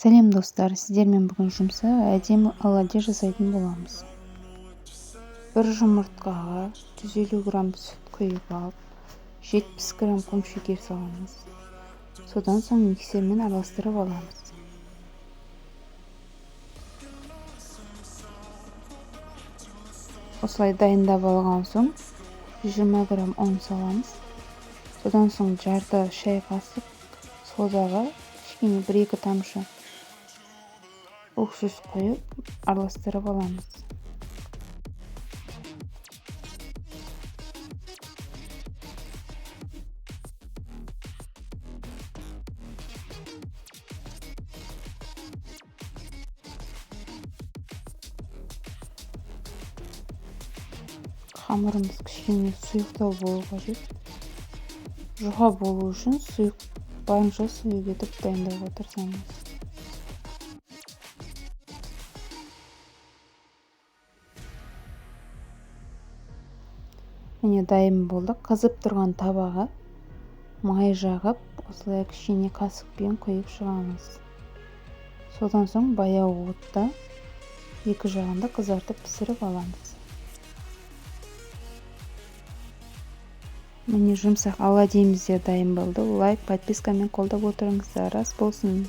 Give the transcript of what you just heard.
Сәлем достар, сіздермен бүгін жұмса әдемі оладьи жасайтын боламыз. Бір жұмыртқаға 150 грамм сүт құйып алып, 70 грамм құмшекер саламыз. Содан соң миксермен араластырып аламыз. Осылай дайындап алған соң 120 грамм ұн саламыз. Содан соң жарты шай қасық содаға кішкене 1-2 тамшы уксус қойып араластырып аламыз. Қамырымыз кішкене сұйықтау болу қажет. Жұқа болу үшін барынша сұйық етіп дайындауға тырысамыз. Міне дайын болды. Қызып тұрған табаға май жағып, осылай кішкене қасықпен құйып шығамыз. Содан соң баяу отта екі жағында қызартып пісіріп аламыз. Міне жұмсақ оладьиіміз де дайын болды. Лайк, подпискамен қолдап отырыңыздар, рас болсын.